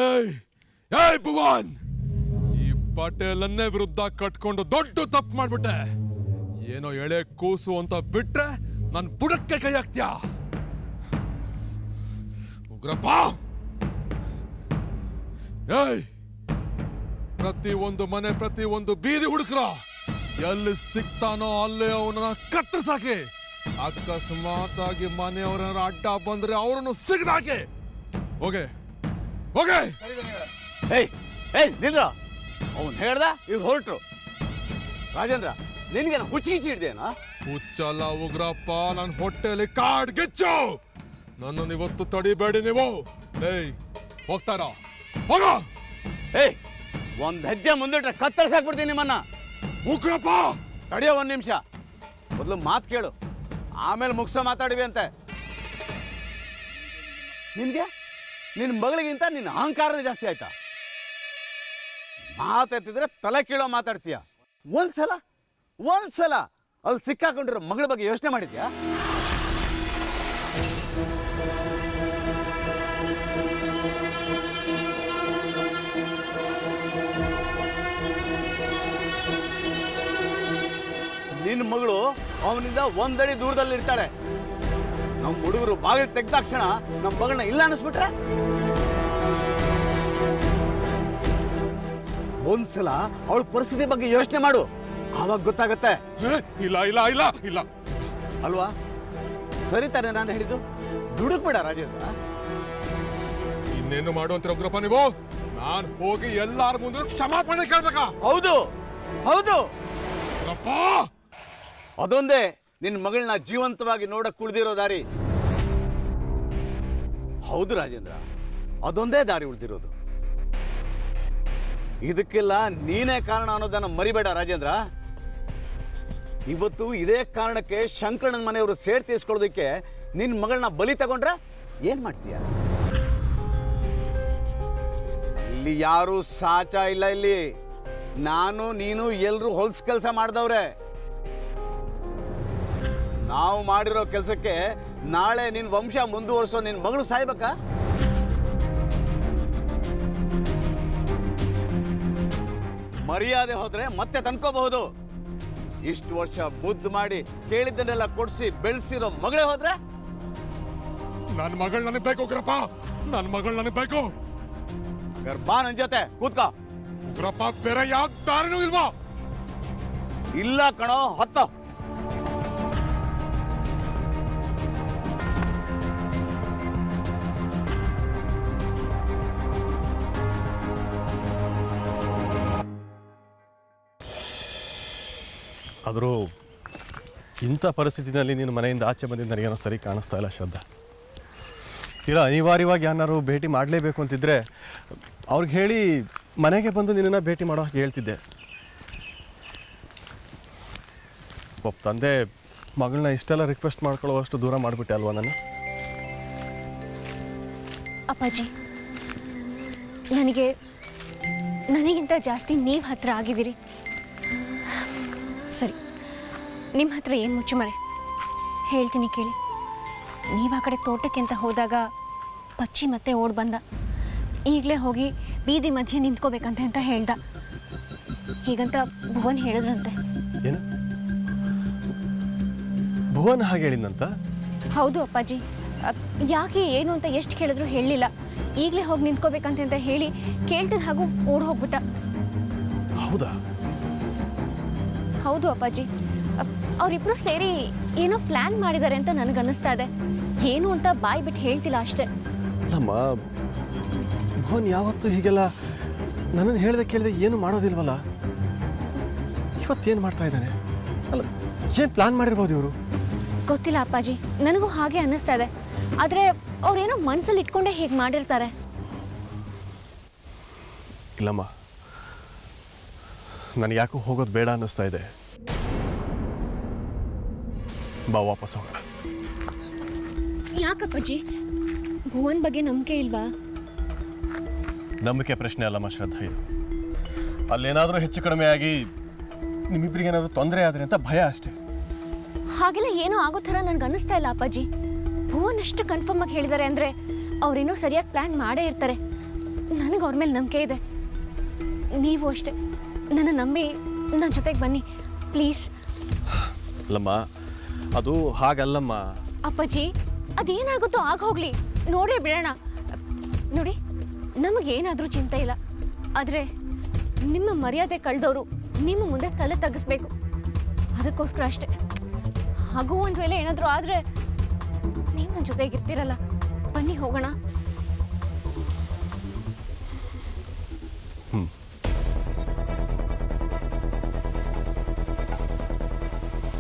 ಏಯ್ ಭುವನ್, ಈ ಪಟೇಲನ್ನೇ ವಿರುದ್ಧ ಕಟ್ಕೊಂಡು ದೊಡ್ಡ ತಪ್ಪು ಮಾಡ್ಬಿಟ್ಟೆ. ಏನೋ ಎಳೆ ಕೂಸು ಅಂತ ಬಿಟ್ರೆ ನನ್ ಬುಡಕ್ಕೆ ಕೈ ಹಾಕ್ತ್ಯಾ. ಉಗ್ರಪ್ಪ, ಏಯ್ ಪ್ರತಿಯೊಂದು ಮನೆ ಪ್ರತಿಯೊಂದು ಬೀದಿ ಹುಡುಕ್ರ ಎಲ್ಲಿ ಸಿಗ್ತಾನೋ ಅಲ್ಲೇ ಅವನ ಕತ್ತರಿಸಾಕಿ. ಅಕಸ್ಮಾತ್ ಆಗಿ ಮನೆಯವರ ಅಡ್ಡ ಬಂದ್ರೆ ಅವರನ್ನು ಸಿಗದಾಕೆ. ಹೋಗೆ ಹೋಗೆ. ಅವನ್ ಹೇಳ್ದ ಈಗ ಹೊರಟ್ರು. ರಾಜೇಂದ್ರ, ನಿನ್ಗೆ ಹುಚ್ಚಿಗಿಚ್ಚಿ ಹಿಡ್ದೇನಾ? ಹುಚ್ಚಲ್ಲ ಉಗ್ರಪ್ಪ, ನನ್ನ ಹೊಟ್ಟೆಯಲ್ಲಿ ಕಾಡ್ ಗಿಚ್ಚು. ನನ್ನನ್ನು ಇವತ್ತು ತಡಿಬೇಡಿ ನೀವು. ಏಯ್ ಹೋಗ್ತಾರ ಹೋಗ. ಏಯ್, ಒಂದ್ ಹೆಜ್ಜೆ ಮುಂದಿಟ್ರೆ ಕತ್ತರಿಸಾಕ್ಬಿಡ್ತೀನಿ ನಿಮ್ಮನ್ನ. ಉಗ್ರಪ್ಪ ತಡಿಯೋ ಒಂದ್ ನಿಮಿಷ, ಮೊದಲು ಮಾತು ಕೇಳು, ಆಮೇಲೆ ಮುಗಿಸೋ ಮಾತಾಡಿವಿ ಅಂತೆ. ನಿನ್ಗೆ ನಿನ್ನ ಮಗಳಿಗಿಂತ ನಿನ್ನ ಅಹಂಕಾರನೇ ಜಾಸ್ತಿ ಆಯ್ತಾ? ಮಾತಾಡ್ತಿದ್ರೆ ತಲೆ ಕೀಳೋ ಮಾತಾಡ್ತೀಯ. ಒಂದ್ಸಲ ಅಲ್ಲಿ ಸಿಕ್ಕಾಕೊಂಡಿರೋ ಮಗಳ ಬಗ್ಗೆ ಯೋಚನೆ ಮಾಡಿದ್ಯಾ? ನಿನ್ನ ಮಗಳು ಅವನಿಂದ ಒಂದಡಿ ದೂರದಲ್ಲಿ ಇರ್ತಾಳೆ. ನಮ್ಮ ಹುಡುಗರು ಬಾಗಿಲು ತೆಗ್ದಾಕ್ಷಣ ನಮ್ಮ ಮಗಳನ್ನ ಇಲ್ಲ ಅನ್ನಿಸ್ಬಿಟ್ರೆ? ಒಂದ್ಸಲ ಅವಳ ಪರಿಸ್ಥಿತಿ ಬಗ್ಗೆ ಯೋಚನೆ ಮಾಡು, ಆವಾಗ ಗೊತ್ತಾಗತ್ತೆ. ಇಲ್ಲ ಇಲ್ಲ ಇಲ್ಲ ಇಲ್ಲ ಅಲ್ವಾ? ಸರಿ ತಾನೆ ನಾನು ಹೇಳಿದ್ದು? ದುಡುಕ್ಬೇಡ ರಾಜೇಂದ್ರ. ಇನ್ನೇನು ಮಾಡುವಂತ ಉಗ್ರಪ್ಪ ನೀವು? ನಾನು ಹೋಗಿ ಎಲ್ಲಾರ ಮುಂದೆ ಕ್ಷಮಾಪಣೆ ಕೇಳ್ಬೇಕಾ? ಹೌದು ಹೌದು, ಉಗ್ರಪ್ಪ ಅದೊಂದೇ ನಿನ್ನ ಮಗಳನ್ನ ಜೀವಂತವಾಗಿ ನೋಡಕ್ ಉಳಿದಿರೋ ದಾರಿ. ಹೌದು ರಾಜೇಂದ್ರ, ಅದೊಂದೇ ದಾರಿ ಉಳಿದಿರೋದು. ಇದಕ್ಕೆಲ್ಲ ನೀನೇ ಕಾರಣ ಅನ್ನೋದನ್ನ ಮರಿಬೇಡ ರಾಜೇಂದ್ರ. ಇವತ್ತು ಇದೇ ಕಾರಣಕ್ಕೆ ಶಂಕರಣ್ಣನ ಮನೆಯವರು ಸೇಡ್ ತೀರ್ಸ್ಕೊಳ್ಳೋದಕ್ಕೆ ನಿನ್ನ ಮಗಳನ್ನ ಬಲಿ ತಗೊಂಡ್ರೆ ಏನ್ ಮಾಡ್ತೀಯ? ಇಲ್ಲಿ ಯಾರು ಸಾಚ ಇಲ್ಲ. ಇಲ್ಲಿ ನಾನು ನೀನು ಎಲ್ರು ಹೊಲ್ಸ್ ಕೆಲಸ ಮಾಡಿದವ್ರೆ. ನಾವು ಮಾಡಿರೋ ಕೆಲಸಕ್ಕೆ ನಾಳೆ ನಿನ್ನ ವಂಶ ಮುಂದುವರಿಸೋ ನಿನ್ನ ಮಗಳು ಸಾಯ್ಬೇಕಾ? ಮರ್ಯಾದೆ ಹೋದ್ರೆ ಮತ್ತೆ ತನ್ಕೋಬಹುದು. ಇಷ್ಟು ವರ್ಷ ಮುದ್ದು ಮಾಡಿ ಕೇಳಿದ್ದನ್ನೆಲ್ಲ ಕೊಡಿಸಿ ಬೆಳೆಸಿರೋ ಮಗಳೇ ಹೋದ್ರೆ? ನನ್ನ ಮಗಳು ನನಗೆ ಬೇಕು ಉಗ್ರಪ್ಪ, ನನ್ನ ಮಗಳು ನನಗೆ ಬೇಕು. ಬಾ ನನ್ ಜೊತೆ ಕೂತ್ಕೋ. ಉಗ್ರಪ್ಪ, ಬೇರೆ ಯಾವ ದಾರಿನೂ ಇಲ್ವಾ? ಇಲ್ಲ ಕಣೋ, ಹತ್ತ. ಆದರೂ ಇಂಥ ಪರಿಸ್ಥಿತಿನಲ್ಲಿ ನೀನು ಮನೆಯಿಂದ ಆಚೆ ಬಂದಿದ್ದು ನನಗೇನೋ ಸರಿ ಕಾಣಿಸ್ತಾ ಇಲ್ಲ ಶ್ರದ್ಧಾ. ತೀರಾ ಅನಿವಾರ್ಯವಾಗಿ ಯಾರನ್ನಾರು ಭೇಟಿ ಮಾಡಲೇಬೇಕು ಅಂತಿದ್ರೆ ಅವ್ರಿಗೆ ಹೇಳಿ ಮನೆಗೆ ಬಂದು ನಿನ್ನನ್ನು ಭೇಟಿ ಮಾಡೋ ಹಾಗೆ ಹೇಳ್ತಿದ್ದೆ. ಒಬ್ಬ ತಂದೆ ಮಗಳನ್ನ ಇಷ್ಟೆಲ್ಲ ರಿಕ್ವೆಸ್ಟ್ ಮಾಡ್ಕೊಳ್ಳೋವಷ್ಟು ದೂರ ಮಾಡಿಬಿಟ್ಟೆ ಅಲ್ವಾ ನಾನು? ಅಪ್ಪಾಜಿ, ನನಗಿಂತ ಜಾಸ್ತಿ ನೀವು ಹತ್ರ ಆಗಿದ್ದೀರಿ. ಸರಿ, ನಿಮ್ಮ ಹತ್ರ ಏನು ಮುಚ್ಚುಮರೆ ಹೇಳ್ತೀನಿ ಕೇಳಿ. ನೀವು ಆ ಕಡೆ ತೋಟಕ್ಕೆ ಅಂತ ಹೋದಾಗ ಪಚ್ಚಿ ಮತ್ತೆ ಓಡ್ ಬಂದ. ಈಗಲೇ ಹೋಗಿ ಬೀದಿ ಮಧ್ಯೆ ನಿಂತ್ಕೋಬೇಕಂತೆ ಅಂತ ಹೇಳ್ದ. ಹೀಗಂತ ಭುವನ್ ಹೇಳಿದ್ರಂತೆ. ಏನು ಭುವನ್ ಹಾಗೆ ಹೇಳಿದಂತ? ಹೌದು ಅಪ್ಪಾಜಿ. ಯಾಕೆ ಏನು ಅಂತ ಎಷ್ಟು ಕೇಳಿದ್ರು ಹೇಳಲಿಲ್ಲ. ಈಗಲೇ ಹೋಗಿ ನಿಂತ್ಕೋಬೇಕಂತ ಹೇಳಿ ಕೇಳ್ತಿದ್ದ ಹಾಗೂ ಓಡ್ ಹೋಗ್ಬಿಟ್ಟ. ಹೌದಾ? ಹೌದು ಅಪ್ಪಾಜಿ. ಅವರಿಬ್ರು ಸೇರಿ ಏನೋ ಪ್ಲಾನ್ ಮಾಡಿದ್ದಾರೆ ಅಂತ ನನಗನ್ನಿಸ್ತಾ ಇದೆ. ಏನು ಅಂತ ಬಾಯಿ ಬಿಟ್ಟು ಹೇಳ್ತಿಲ್ಲ ಅಷ್ಟೇ. ನಮ್ಮ ಭುವನ್ ಯಾವತ್ತೂ ಹೀಗೆಲ್ಲ ನನ್ನನ್ನು ಹೇಳ್ದೆ ಕೇಳಿದೆ ಏನು ಮಾಡೋದಿಲ್ವಲ್ಲ. ಇವತ್ತೇನು ಮಾಡ್ತಾ ಇದ್ದಾನೆ? ಅಲ್ಲ, ಏನು ಪ್ಲಾನ್ ಮಾಡಿರ್ಬೋದು ಇವರು? ಗೊತ್ತಿಲ್ಲ ಅಪ್ಪಾಜಿ, ನನಗೂ ಹಾಗೆ ಅನ್ನಿಸ್ತಾ ಇದೆ. ಆದರೆ ಅವ್ರೇನೋ ಮನಸ್ಸಲ್ಲಿ ಇಟ್ಕೊಂಡೇ ಹೀಗೆ ಮಾಡಿರ್ತಾರೆ. ಇಲ್ಲಮ್ಮ, ನನಗೆ ಯಾಕೋ ಹೋಗೋದು ಬೇಡ ಅನ್ನಿಸ್ತಾ ಇದೆ. ಬಾ, ವಾಪಸ್ ಹೋಗೋಣ. ಯಾಕಪ್ಪಾಜಿ? ಭುವನ್ ಬಗ್ಗೆ ನಂಬಿಕೆ ಇಲ್ವಾ? ನಂಬಿಕೆ ಪ್ರಶ್ನೆ ಅಲ್ಲಮ್ಮ ಶ್ರದ್ಧಾ, ಇದು ಅಲ್ಲೇನಾದರೂ ಹೆಚ್ಚು ಕಡಿಮೆ ಆಗಿ ನಿಮ್ಮಿಬ್ಬರಿಗೇನಾದರೂ ತೊಂದರೆ ಆದರೆ ಅಂತ ಭಯ ಅಷ್ಟೇ. ಹಾಗೆಲ್ಲ ಏನೋ ಆಗೋ ಥರ ನನಗೆ ಅನ್ನಿಸ್ತಾ ಇಲ್ಲ ಅಪ್ಪಾಜಿ. ಭುವನ್ ಅಷ್ಟು ಕನ್ಫರ್ಮ್ ಆಗಿ ಹೇಳಿದ್ದಾರೆ ಅಂದರೆ ಅವರೇನೋ ಸರಿಯಾಗಿ ಪ್ಲಾನ್ ಮಾಡೇ ಇರ್ತಾರೆ. ನನಗೆ ಅವ್ರ ಮೇಲೆ ನಂಬಿಕೆ ಇದೆ. ನೀವು ಅಷ್ಟೇ ನನ್ನ ನಂಬಿ ನನ್ನ ಜೊತೆಗೆ ಬನ್ನಿ ಪ್ಲೀಸ್. ಅಲ್ಲಮ್ಮ, ಅದು ಹಾಗಲ್ಲಮ್ಮ. ಅಪ್ಪಾಜಿ ಅದೇನಾಗುತ್ತೋ ಆಗ ಹೋಗ್ಲಿ, ನೋಡ್ರಿ ಬಿಡೋಣ. ನೋಡಿ, ನಮಗೇನಾದರೂ ಚಿಂತೆ ಇಲ್ಲ, ಆದರೆ ನಿಮ್ಮ ಮರ್ಯಾದೆ ಕಳೆದವರು ನಿಮ್ಮ ಮುಂದೆ ತಲೆ ತಗ್ಗಿಸ್ಬೇಕು, ಅದಕ್ಕೋಸ್ಕರ ಅಷ್ಟೇ. ಹಾಗೂ ಒಂದು ವೇಳೆ ಏನಾದರೂ ಆದರೆ ನೀವು ನನ್ನ ಜೊತೆಗಿರ್ತೀರಲ್ಲ, ಬನ್ನಿ ಹೋಗೋಣ.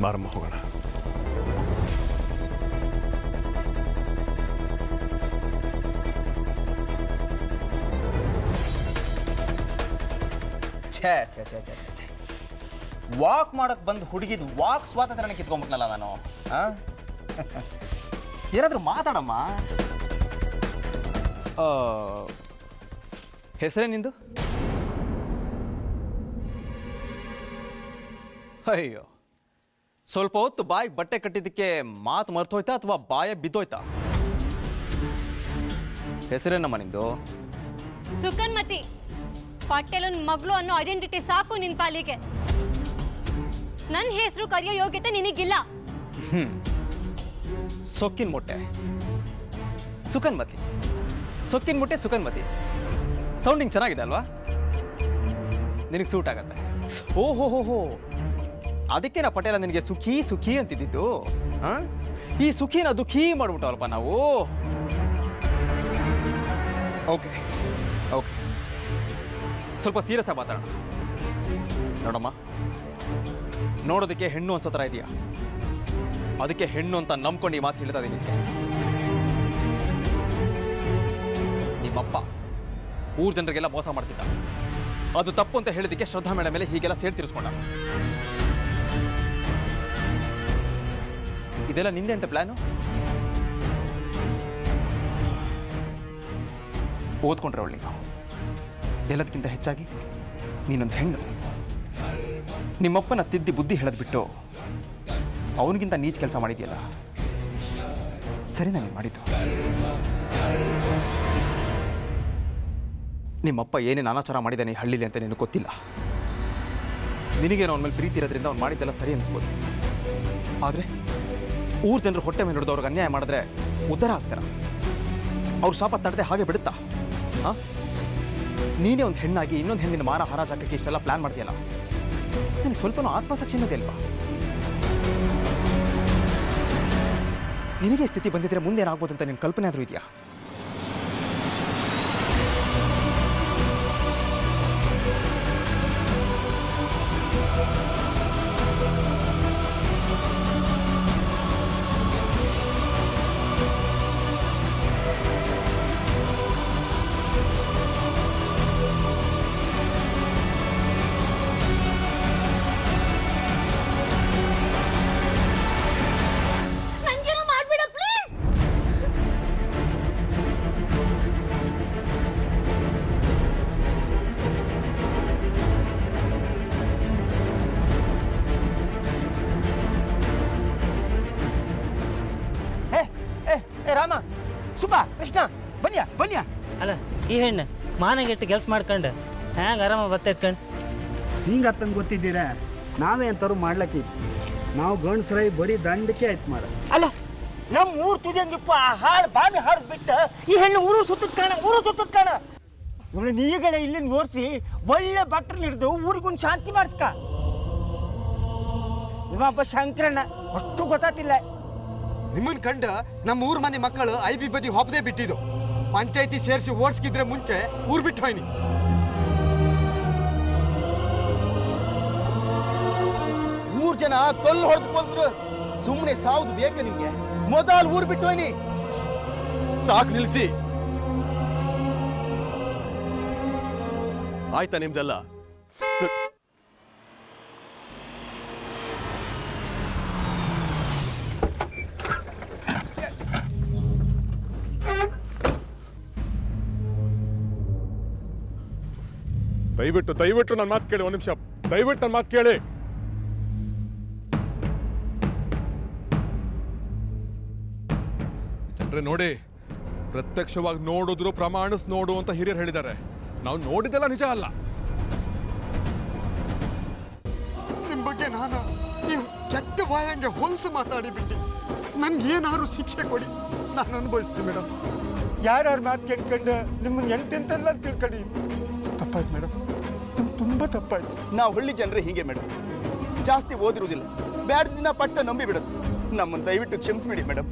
ಬಾರಮ್ಮ ಹೋಗೋಣ. ಛೇ ಛೇ ಛೇ ಛೇ ಛೇ ಛೇ ವಾಕ್ ಮಾಡಕ್ಕೆ ಬಂದು ಹುಡುಗಿದು ವಾಕ್ ಸ್ವಾತಂತ್ರ್ಯನ ಕಿತ್ಕೊಂಡ್ಬಿಟ್ನಲ್ಲ ನಾನು. ಏನಾದರೂ ಮಾತಾಡಮ್ಮ. ಹೆಸರೇ ನಿಂದು? ಅಯ್ಯೋ, ಸ್ವಲ್ಪ ಹೊತ್ತು ಬಾಯಿಗೆ ಬಟ್ಟೆ ಕಟ್ಟಿದ್ದಕ್ಕೆ ಮಾತು ಮರ್ತೋಯ್ತಾ ಅಥವಾ ಬಾಯ ಬಿದ್ದೋಯ್ತಾ? ಹೆಸರೇನಮ್ಮ ನಿಂದು? ಸುಕನ್ಮತಿ. ಪಟೇಲನ್ ಮಗಳು ಅನ್ನೋ ಐಡೆಂಟಿಟಿ ಸಾಕು ನಿನ್ ಪಾಲಿಗೆ. ನನ್ನ ಹೆಸರು ಕರೆಯೋ ಯೋಗ್ಯತೆ ನಿನಗಿಲ್ಲ. ಸೊಕ್ಕಿನ ಮೊಟ್ಟೆ ಸುಕನ್ಮತಿ, ಸೊಕ್ಕಿನ ಮೊಟ್ಟೆ ಸುಕನ್ಮತಿ. ಸೌಂಡಿಂಗ್ ಚೆನ್ನಾಗಿದೆ ಅಲ್ವಾ? ನಿನಗೆ ಸೂಟ್ ಆಗತ್ತೆ. ಓಹೋ ಹೋ ಹೋ, ಅದಕ್ಕೆ ನಾ ಪಟೇಲ ನಿನಗೆ ಸುಖಿ ಸುಖಿ ಅಂತಿದ್ದು. ಈ ಸುಖಿನ ದುಃಖಿ ಮಾಡ್ಬಿಟ್ಟವಲ್ಪ ನಾವು. ಓಕೆ ಓಕೆ, ಸ್ವಲ್ಪ ಸೀರಿಯಸ್ ಆಗಿ ಮಾತಾಡೋಣ. ನೋಡಮ್ಮ, ನೋಡೋದಕ್ಕೆ ಹೆಣ್ಣು ಅನ್ಸೋ ಥರ ಇದೆಯಾ? ಅದಕ್ಕೆ ಹೆಣ್ಣು ಅಂತ ನಂಬ್ಕೊಂಡು ಈ ಮಾತು ಹೇಳ್ತಾ ಇದೀನಿ. ನಿಮ್ಮಪ್ಪ ಊರ್ ಜನರಿಗೆಲ್ಲ ಮೋಸ ಮಾಡ್ತಿದ್ದ, ಅದು ತಪ್ಪು ಅಂತ ಹೇಳಿದಕ್ಕೆ ಶ್ರದ್ಧಾ ಮೇಡಮ್ ಮೇಲೆ ಹೀಗೆಲ್ಲ ಸೇಡ್ ತೀರಿಸ್ಕೊಂಡ. ಇದೆಲ್ಲ ನಿಂದೆ ಅಂತ ಪ್ಲಾನು? ಓದ್ಕೊಂಡ್ರೆ ಒಳ್ಳೆ. ಎಲ್ಲದಕ್ಕಿಂತ ಹೆಚ್ಚಾಗಿ ನೀನೊಂದು ಹೆಣ್ಣು. ನಿಮ್ಮಪ್ಪನ ತಿದ್ದಿ ಬುದ್ಧಿ ಹೇಳದ್ಬಿಟ್ಟು ಅವನಿಗಿಂತ ನೀಚ ಕೆಲಸ ಮಾಡಿದ್ಯಲ್ಲ, ಸರಿ ನಾನು ಮಾಡಿದ್ದು. ನಿಮ್ಮಪ್ಪ ಏನೇನು ಅನಾಚಾರ ಮಾಡಿದ್ದಾನೆ ಈ ಹಳ್ಳಿಲಿ ಅಂತ ನಿನಗೆ ಗೊತ್ತಿಲ್ಲ. ನಿನಗೇನೋ ಅವನ ಮೇಲೆ ಪ್ರೀತಿ ಇರೋದ್ರಿಂದ ಅವ್ನು ಮಾಡಿದ್ದೆಲ್ಲ ಸರಿ ಅನಿಸ್ಬೋದು. ಆದರೆ ಊರ್ ಜನರು ಹೊಟ್ಟೆ ಮೇಲೆ ಹಿಡಿದು ಅವ್ರಿಗೆ ಅನ್ಯಾಯ ಮಾಡಿದ್ರೆ ಉದ್ಧಾರ ಆಗ್ತಾರ? ಅವ್ರ ಶಾಪ ತಡದೆ ಹಾಗೆ ಬಿಡುತ್ತಾ? ಹಾಂ, ನೀನೇ ಒಂದು ಹೆಣ್ಣಾಗಿ ಇನ್ನೊಂದು ಹೆಣ್ಣಿನ ಮಾನ ಹರಾಜಾಕಕ್ಕೆ ಇಷ್ಟೆಲ್ಲ ಪ್ಲಾನ್ ಮಾಡ್ತೀಯಲ್ಲ, ನನಗೆ ಸ್ವಲ್ಪನೂ ಆತ್ಮಸಾಕ್ಷಿನೂ ಇಲ್ವಾ? ನಿನಗೆ ಸ್ಥಿತಿ ಬಂದಿದ್ರೆ ಮುಂದೆ ಏನಾಗ್ಬೋದು ಅಂತ ನಿನ್ನ ಕಲ್ಪನೆ ಆದರೂ ಇದೆಯಾ? ನನ್ಗೇನೋ ಮಾಡ್ಬೇಡ ಪ್ಲೀಸ್. ರಾಮ, ಸುಬ್ಬ, ಕೃಷ್ಣ, ಬನ್ಯ ಬನ್ಯ. ಅಲ್ಲ, ಈ ಹೆಣ್ಣು ಮಾನಗೆಟ್ಟು ಕೆಲಸ ಮಾಡ್ಕೊಂಡು ಹ್ಯಾಂಗ ಆರಾಮ ಬರ್ತೈತ್ ಕಣ್. ಹಿಂಗೆ ಅತ್ತಂಗೆ ಗೊತ್ತಿದ್ದೀರಾ? ನಾವೇ ಅಂತವ್ರು ಮಾಡ್ಲಕ್ಕಿ, ನಾವು ಗಂಡಸ್ರೈ ಬರೀ ದಂಡಕ್ಕೆ ಆಯ್ತು ಮಾಡ. ಅಲ್ಲ, ನಮ್ಮ ಊರು ತುದಿಯಂಗಿಪ್ಪ ಹಾಳು ಬಾವಿ ಹಾಡು ಬಿಟ್ಟು ಈ ಹೆಣ್ಣು ಊರು ಸುತ್ತದ ಕಾಣ. ಇವಳು ನೀಗಳೇ ಇಲ್ಲಿಂದ ಓಡಿಸಿ ಒಳ್ಳೆ ಭಟ್ರು ಹಿಡಿದು ಊರಿಗೊಂದು ಶಾಂತಿ ಮಾಡಿಸ್ಕ. ಇವಪ್ಪ ಶಂಕರಣ್ಣ ಅಷ್ಟು ಗೊತ್ತಾತಿಲ್ಲ. ನಿಮ್ಮನ್ ಕಂಡ ನಮ್ಮ ಊರ್ ಮನೆ ಮಕ್ಕಳು ಐಬಿ ಬದಿ ಹೊಪ್ಪದೆ ಬಿಟ್ಟಿದ್ದು. ಪಂಚಾಯತಿ ಸೇರಿಸಿ ಓಡಿಸ್ಕಿದ್ರೆ ಮುಂಚೆ ಊರ್ ಬಿಟ್ಟು ಹೋಯ್ನಿ. ಊರ್ ಜನ ಕೊಲ್ಲು ಹೊಡೆದುಕೊಳ್ತ್ರು. ಸುಮ್ಮನೆ ಸಾವ್ದು ಬೇಕು ನಿಮ್ಗೆ? ಮೊದಲು ಊರ್ ಬಿಟ್ಟು ಹೋಯ್ನಿ. ಸಾಕು, ನಿಲ್ಲಿಸಿ. ಆಯ್ತಾ ನಿಮ್ದೆಲ್ಲ? ದಯವಿಟ್ಟು ನನ್ನ ಮಾತು ಕೇಳಿ. ಒಂದು ನಿಮಿಷ, ದಯವಿಟ್ಟು ನನ್ನ ಮಾತು ಕೇಳಿ. ಜನರೇ ನೋಡಿ, ಪ್ರತ್ಯಕ್ಷವಾಗಿ ನೋಡಿದ್ರು ಪ್ರಮಾಣಿಸ್ ನೋಡು ಅಂತ ಹಿರಿಯರು ಹೇಳಿದ್ದಾರೆ. ನಾವು ನೋಡಿದ್ದೆಲ್ಲ ನಿಜ ಅಲ್ಲ. ನಿಮ್ಮ ಬಗ್ಗೆ ನಾನು ನೀವು ಕೆಟ್ಟ ಬಾಯಂಗೆ ಹೊಲಸು ಮಾತಾಡಿಬಿಟ್ಟು ನನ್ಗೇನಾದ್ರು ಶಿಕ್ಷೆ ಕೊಡಿ, ನಾನು ಅನುಭವಿಸ್ತೀನಿ ಮೇಡಮ್. ಯಾರ್ಯಾರ ಮಾತು ಕೇಳ್ಕೊಂಡು ನಿಮ್ಮನ್ನು ಎಂತೆಂತೆಲ್ಲ ತಿಳ್ಕೊಳ್ಳಿ. ತಪ್ಪಾಯ್ತು ಮೇಡಮ್, ತುಂಬ ತಪ್ಪಾಯ್ತು. ನಾವು ಹಳ್ಳಿ ಜನರೇ ಹೀಗೆ ಮೇಡಮ್, ಜಾಸ್ತಿ ಓದಿರುವುದಿಲ್ಲ, ಬ್ಯಾಡ ದಿನ ಪಟ್ಟ ನಂಬಿ ಬಿಡೋದು. ನಮ್ಮನ್ನು ದಯವಿಟ್ಟು ಕ್ಷಮಿಸ್ಬಿಡಿ ಮೇಡಮ್.